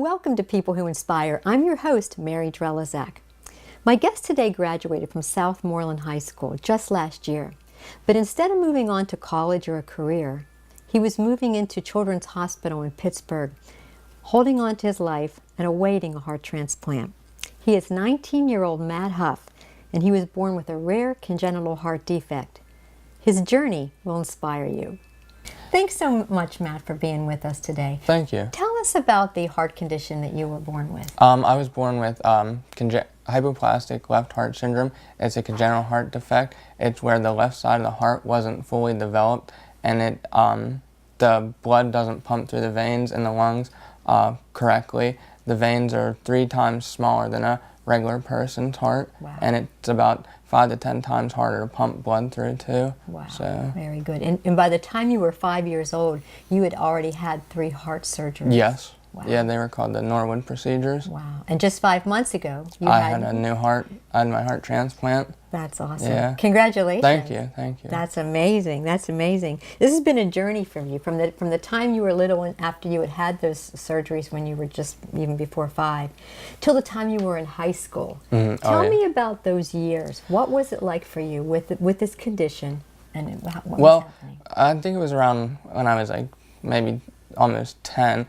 Welcome to People Who Inspire. I'm your host, Mary Drelizak. My guest today graduated from Southmoreland High School just last year. But instead of moving on to college or a career, he was moving into Children's Hospital in Pittsburgh, holding on to his life and awaiting a heart transplant. He is 19-year-old Matt Huff, and he was born with a rare congenital heart defect. His journey will inspire you. Thanks so much, Matt, for being with us today. Thank you. Tell us about the heart condition that you were born with. I was born with hypoplastic left heart syndrome. It's a congenital heart defect. It's where the left side of the heart wasn't fully developed, and the blood doesn't pump through the veins in the lungs correctly. The veins are 3 times smaller than a regular person's heart, Wow. and it's about 5 to 10 times harder to pump blood through too. Wow, So, very good. And by the time you were 5 years old, you had already had 3 heart surgeries. yes. Wow. Yeah, they were called the Norwood procedures. Wow. And just 5 months ago, I had a new heart. I had my heart transplant. That's awesome. Yeah. Congratulations. Thank you, thank you. That's amazing. That's amazing. This has been a journey for you from the time you were little and after you had those surgeries when you were just even before 5, till the time you were in high school. Mm-hmm. Tell yeah. me about those years. What was it like for you with this condition, and what was happening? I think it was around when I was like maybe almost 10.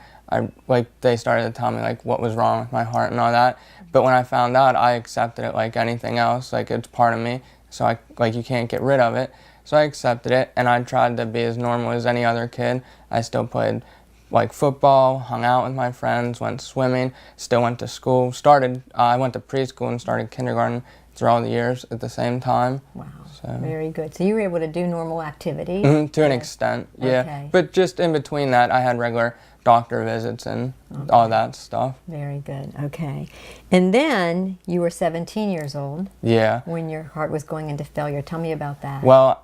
They started to tell me like what was wrong with my heart and all that. But when I found out, I accepted it like anything else. Like, it's part of me, so you can't get rid of it. So I accepted it, and I tried to be as normal as any other kid. I still played like football, hung out with my friends, went swimming, still went to school. I went to preschool and started kindergarten through all the years at the same time. Wow, So. very good. So you were able to do normal activities? To an extent, yeah. Okay. But just in between that, I had regular doctor visits and all that stuff. Very good. Okay. And then you were 17 years old. Yeah. When your heart was going into failure. Tell me about that. Well,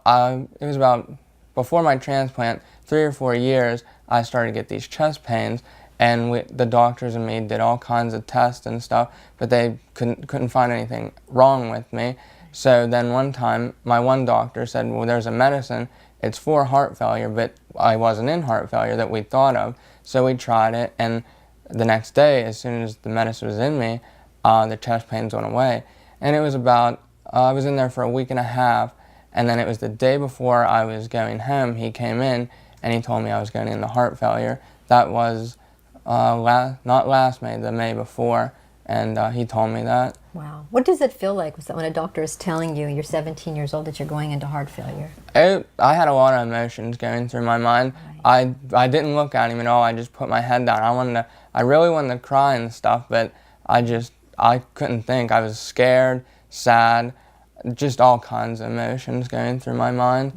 it was about before my transplant, 3 or 4 years, I started to get these chest pains, and the doctors and me did all kinds of tests and stuff, but they couldn't find anything wrong with me. So then one time, my one doctor said, well, there's a medicine, it's for heart failure, but I wasn't in heart failure that we thought of. So we tried it, and the next day, as soon as the medicine was in me, the chest pains went away. And it was about, I was in there for a week and a half, and then it was the day before I was going home, he came in, and he told me I was going into heart failure. That was not last May, the May before, and he told me that. Wow. What does it feel like when a doctor is telling you, you're 17 years old, that you're going into heart failure? I had a lot of emotions going through my mind. Right. I didn't look at him at all. I just put my head down. I really wanted to cry and stuff, but I couldn't think. I was scared, sad, just all kinds of emotions going through my mind.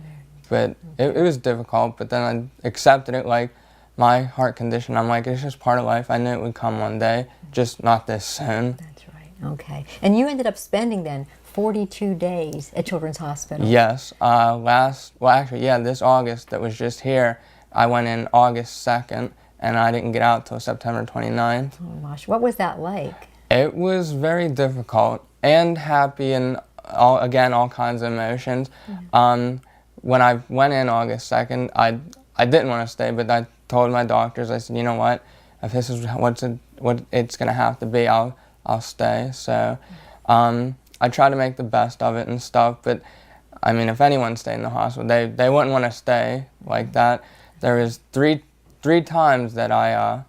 But it was difficult, but then I accepted it like my heart condition. I'm like, it's just part of life. I knew it would come one day, just not this soon. That's right. Okay. And you ended up spending then 42 days at Children's Hospital. Yes. This August that was just here, I went in August 2nd, and I didn't get out till September 29th. Oh gosh, what was that like? It was very difficult and happy and all kinds of emotions. Mm-hmm. When I went in August 2nd, I didn't want to stay, but I told my doctors, I said, you know what, if this is what it's going to have to be, I'll stay. So I tried to make the best of it and stuff, but I mean, if anyone stayed in the hospital, they wouldn't want to stay like that. There was three times that I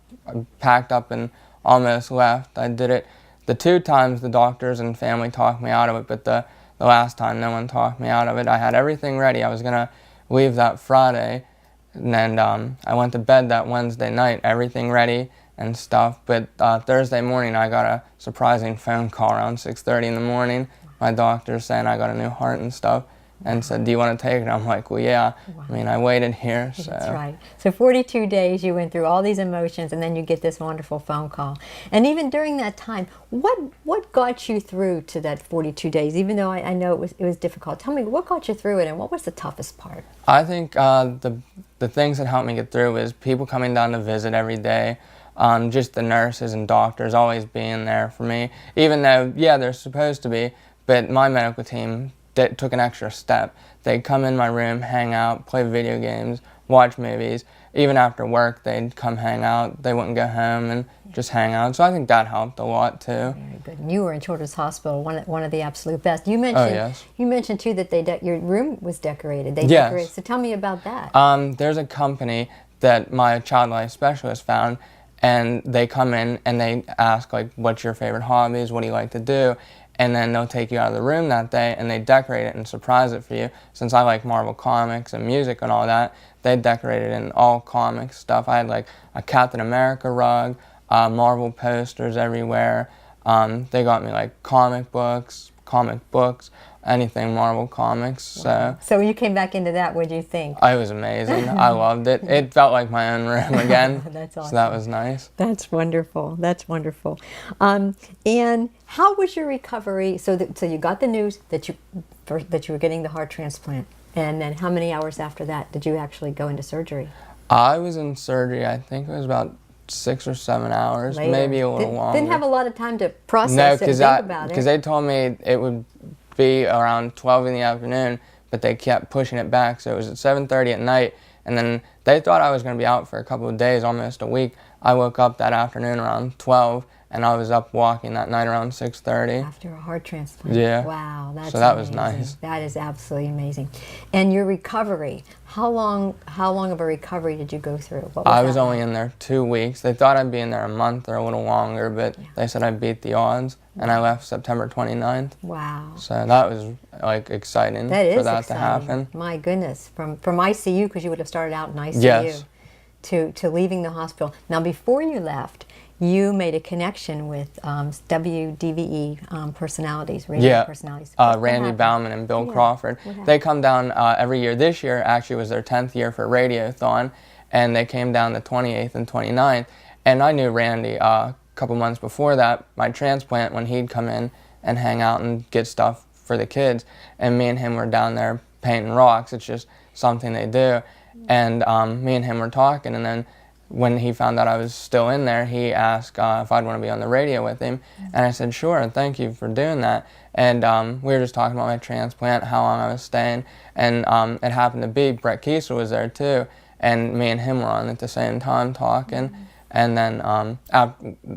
packed up and almost left. I did it. The 2 times the doctors and family talked me out of it, but the last time no one talked me out of it. I had everything ready. I was going to leave that Friday, and then I went to bed that Wednesday night, everything ready and stuff. But Thursday morning, I got a surprising phone call around 6:30 in the morning. My doctor saying I got a new heart and stuff, and said, do you want to take it? I'm like, well, yeah. Wow. I mean, I waited here. So. That's right. So 42 days, you went through all these emotions, and then you get this wonderful phone call. And even during that time, what got you through to that 42 days? Even though I know it was difficult. Tell me, what got you through it, and what was the toughest part? I think the things that helped me get through is people coming down to visit every day. Just the nurses and doctors always being there for me. Even though, yeah, they're supposed to be, but my medical team took an extra step. They'd come in my room, hang out, play video games, watch movies, even after work, they'd come hang out. They wouldn't go home and just hang out. So I think that helped a lot too. Very good. And you were in Children's Hospital, one of the absolute best. You Oh, mentioned yes. you mentioned too that your room was decorated. They Yes. decorated. So tell me about that. There's a company that my child life specialist found, and they come in and they ask, like, what's your favorite hobbies? What do you like to do? And then they'll take you out of the room that day and they decorate it and surprise it for you. Since I like Marvel comics and music and all that, they decorated in all comic stuff. I had like a Captain America rug, Marvel posters everywhere. They got me like comic books, anything Marvel comics. Wow. So when you came back into that, what did you think? It was amazing. I loved it. It felt like my own room again. That's awesome. So that was nice. That's wonderful. That's wonderful. And how was your recovery? So you got the news that you were getting the heart transplant, and then how many hours after that did you actually go into surgery? I was in surgery, I think it was about 6 or 7 hours, Later. maybe a little longer. Didn't have a lot of time to process No, it and think about it. because they told me it would be around 12 in the afternoon, but they kept pushing it back, so it was at 7:30 at night, and then they thought I was going to be out for a couple of days, almost a week. I woke up that afternoon around 12, and I was up walking that night around 6:30. After a heart transplant. Yeah. Wow, that's so that amazing. was nice. That is absolutely amazing. And your recovery, how long of a recovery did you go through? What I was that only like? in there 2 weeks. They thought I'd be in there a month or a little longer, but they said I beat the odds, and I left September 29th. Wow. So that was like exciting That is for that exciting. to happen. My goodness, from ICU, because you would have started out in ICU, Yes. to leaving the hospital. Now, before you left, you made a connection with WDVE personalities, radio personalities. What Randy happened? Bauman and Bill Crawford. What They come down every year. This year actually was their 10th year for Radiothon, and they came down the 28th and 29th. And I knew Randy a couple months before that, my transplant, when he'd come in and hang out and get stuff for the kids. And me and him were down there painting rocks. It's just something they do. And me and him were talking, and then when he found out I was still in there, he asked if I'd want to be on the radio with him. And I said, sure, and thank you for doing that. And we were just talking about my transplant, how long I was staying. And it happened to be Brett Kiesel was there too. And me and him were on at the same time talking. And then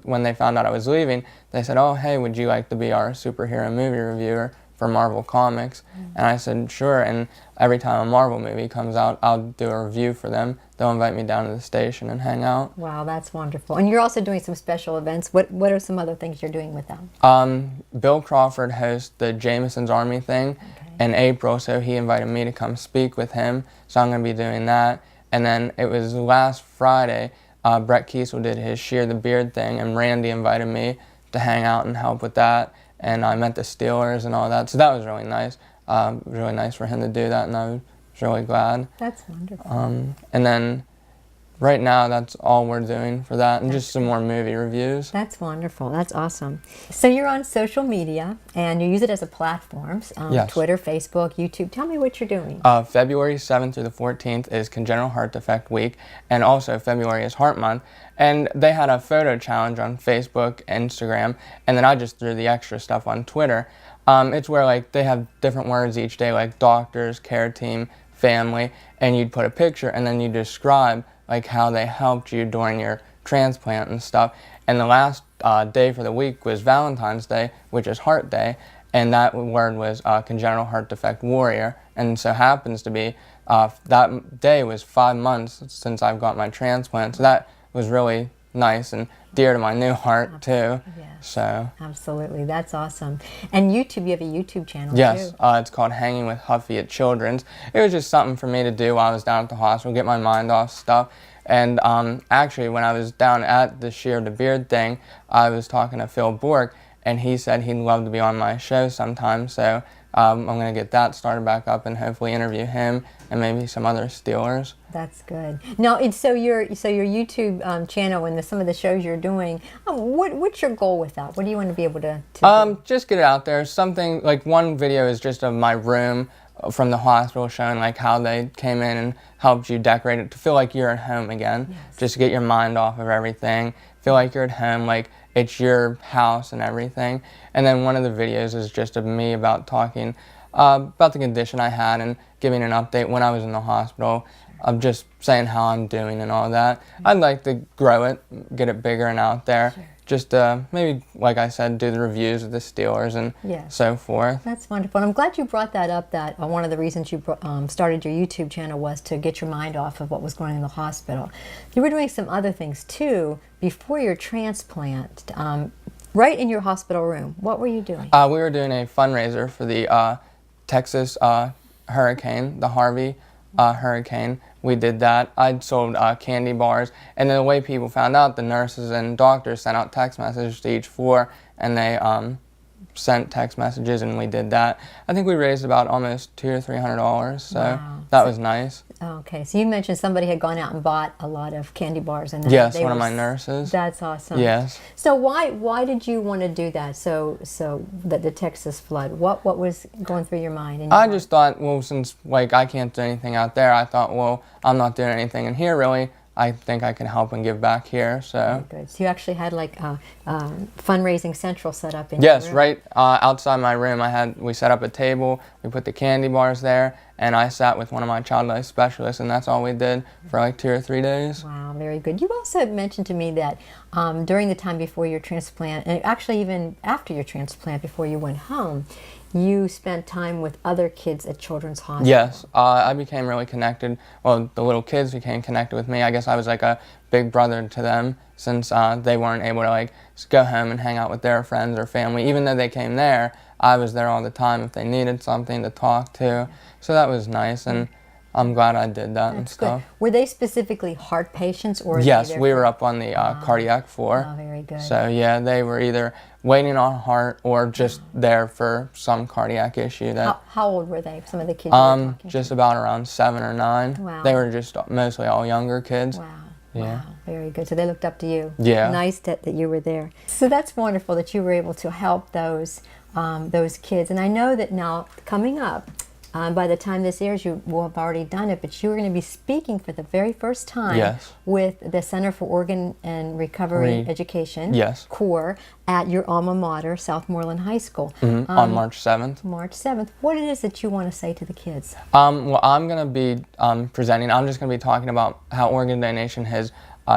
when they found out I was leaving, they said, oh, hey, would you like to be our superhero movie reviewer for Marvel Comics? And I said, sure. And every time a Marvel movie comes out, I'll do a review for them. They'll invite me down to the station and hang out. Wow, that's wonderful. And you're also doing some special events. What are some other things you're doing with them? Bill Crawford hosts the Jameson's Army thing in April, so he invited me to come speak with him. So I'm going to be doing that. And then it was last Friday, Brett Kiesel did his Shear the Beard thing, and Randy invited me to hang out and help with that. And I met the Steelers and all that, so that was really nice. Really nice for him to do that, and I was really glad. That's wonderful. And then right now, that's all we're doing for that, and just some more movie reviews. That's wonderful. That's awesome. So you're on social media, and you use it as a platform, Yes. Twitter, Facebook, YouTube. Tell me what you're doing. February 7th through the 14th is Congenital Heart Defect Week, and also February is Heart Month. And they had a photo challenge on Facebook, Instagram, and then I just threw the extra stuff on Twitter. It's where like they have different words each day, like doctors, care team, family, and you'd put a picture and then you describe like how they helped you during your transplant and stuff. And the last day for the week was Valentine's Day, which is Heart Day, and that word was Congenital Heart Defect Warrior. And so happens to be that day was 5 months since I've got my transplant, so that was really nice and dear to my new heart too. Yes. So Absolutely, that's awesome. And YouTube, you have a YouTube channel yes, too. it's called Hanging with Huffy at Children's. It was just something for me to do while I was down at the hospital, get my mind off stuff. And actually, when I was down at the Shear the Beard thing, I was talking to Phil Bork, and he said he'd love to be on my show sometime. So I'm going to get that started back up and hopefully interview him and maybe some other Steelers. That's good. Now, so your YouTube channel and some of the shows you're doing, what's your goal with that? What do you want to be able to do? Just get it out there. Something like one video is just of my room from the hospital showing like how they came in and helped you decorate it to feel like you're at home again. Yes. Just to get your mind off of everything. Feel like you're at home, like it's your house and everything. And then one of the videos is just of me about talking about the condition I had and giving an update when I was in the hospital. of just saying how I'm doing and all that. I'd like to grow it, get it bigger and out there. Sure. Just maybe, like I said, do the reviews of the Steelers and Yes. so forth. That's wonderful. And I'm glad you brought that up, that one of the reasons you started your YouTube channel was to get your mind off of what was going on in the hospital. You were doing some other things too before your transplant, right in your hospital room. What were you doing? We were doing a fundraiser for the Texas hurricane, the Harvey hurricane. We did that. I sold candy bars, and then the way people found out, the nurses and doctors sent out text messages to each floor, and they sent text messages, and we did that. I think we raised about almost $200 or $300, so Wow. that was nice. Okay, so you mentioned somebody had gone out and bought a lot of candy bars, and Yes, one of my nurses. That's awesome. Yes. So why did you want to do that? So that the Texas flood, what was going through your mind? And I just thought, well, since like I can't do anything out there, I thought, well, I'm not doing anything in here really. I think I can help and give back here. So. Very good. So you actually had like a fundraising central set up in Yes, your room. right outside my room. We set up a table. We put the candy bars there, and I sat with one of my child life specialists, and that's all we did for like 2 or 3 days. Wow, very good. You also mentioned to me that during the time before your transplant, and actually even after your transplant, before you went home, you spent time with other kids at Children's Hospital. Yes, I became really connected. Well, the little kids became connected with me. I guess I was like a big brother to them, since they weren't able to like go home and hang out with their friends or family. Even though they came there, I was there all the time if they needed something to talk to. So that was nice, and I'm glad I did that and stuff. Good. Were they specifically heart patients, or yes, we were up on the cardiac floor. Oh, very good. So yeah, they were either waiting on heart or just there for some cardiac issue. That how old were they? Some of the kids you were talking just to? about around 7 or 9. Wow. They were just mostly all younger kids. Wow. Yeah. Wow, very good. So they looked up to you. Yeah. Nice that you were there. So that's wonderful that you were able to help those kids. And I know that now coming up, by the time this airs, you will have already done it, but you're going to be speaking for the very first time Yes. with the Center for Organ and Recovery Education, Yes. CORE, at your alma mater, Southmoreland High School. On March 7th. March 7th. What it is that you want to say to the kids? Well, I'm going to be presenting. I'm just going to be talking about how organ donation has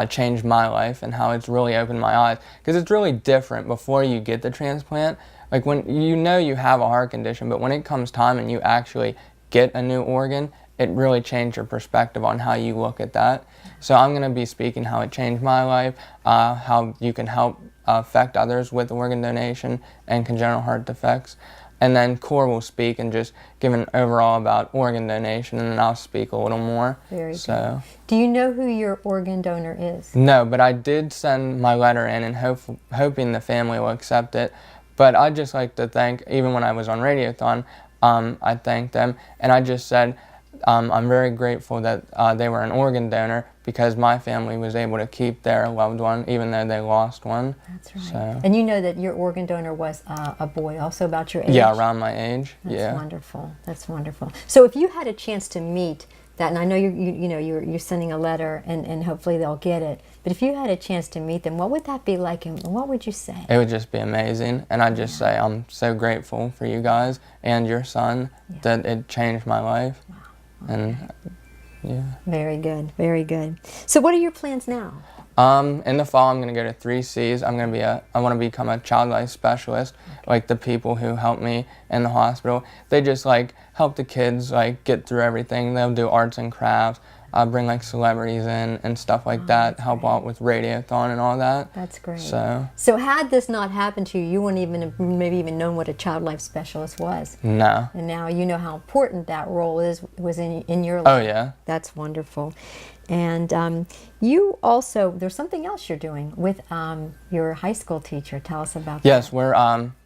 changed my life and how it's really opened my eyes. Because it's really different before you get the transplant. Like when you know you have a heart condition, but when it comes time and you actually get a new organ, it really changed your perspective on how you look at that. So I'm going to be speaking how it changed my life, how you can help affect others with organ donation and congenital heart defects. And then CORE will speak and just give an overall about organ donation, and then I'll speak a little more. Very so. good. Do you know who your organ donor is? No, but I did send my letter in and hoping the family will accept it. But I'd just like to thank, even when I was on Radiothon, I thanked them, and I just said I'm very grateful that they were an organ donor because my family was able to keep their loved one even though they lost one. That's right. So. And you know that your organ donor was a boy, also about your age? Yeah, around my age. That's wonderful. That's wonderful. So if you had a chance to meet that, and I know you're sending a letter, and hopefully they'll get it, but if you had a chance to meet them, what would that be like, and what would you say? It would just be amazing, and I'd just say I'm so grateful for you guys and your son that it changed my life. Wow. And yeah. Very good, very good. So what are your plans now? In the fall, I'm going to go to 3Cs. I want to become a child life specialist. Like the people who help me in the hospital, they just like help the kids like get through everything. They'll do arts and crafts, bring like celebrities in and stuff like that, help out with Radiothon and all that. That's great. So had this not happened to you, you wouldn't even have maybe even known what a child life specialist was. No. And now you know how important that role was in your Oh life. yeah. That's wonderful. And you also, there's something else you're doing with your high school teacher. Tell us about that. Yes, we're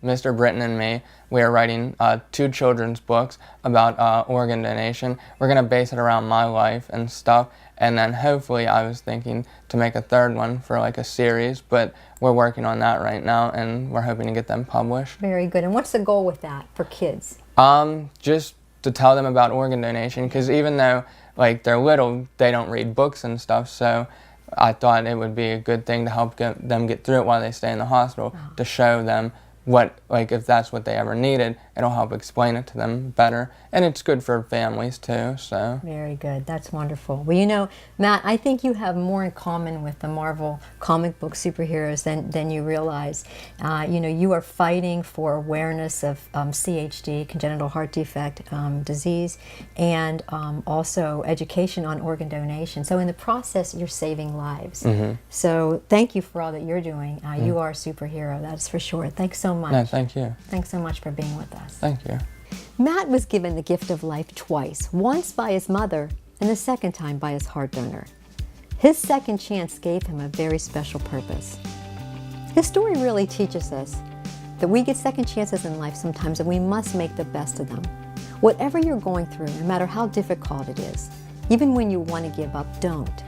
Mr. Britton and me. We are writing 2 children's books about organ donation. We're going to base it around my life and stuff, and then hopefully I was thinking to make a 3rd one for like a series, but we're working on that right now, and we're hoping to get them published. Very good. And what's the goal with that for kids? Just to tell them about organ donation, because even though like they're little, they don't read books and stuff, so I thought it would be a good thing to help them get through it while they stay in the hospital, to show them like if that's what they ever needed, it'll help explain it to them better. And it's good for families too, so. Very good. That's wonderful. Well, you know, Matt, I think you have more in common with the Marvel comic book superheroes than you realize. You know, you are fighting for awareness of CHD, congenital heart defect disease, and also education on organ donation. So in the process, you're saving lives. So thank you for all that you're doing. You are a superhero, that's for sure. Thanks so much. No, thank you. Thanks so much for being with us. Thank you. Matt was given the gift of life twice, once by his mother and the second time by his heart donor. His second chance gave him a very special purpose. His story really teaches us that we get second chances in life sometimes and we must make the best of them. Whatever you're going through, no matter how difficult it is, even when you want to give up, don't.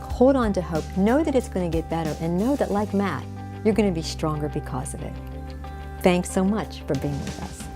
Hold on to hope, know that it's going to get better, and know that like Matt, you're going to be stronger because of it. Thanks so much for being with us.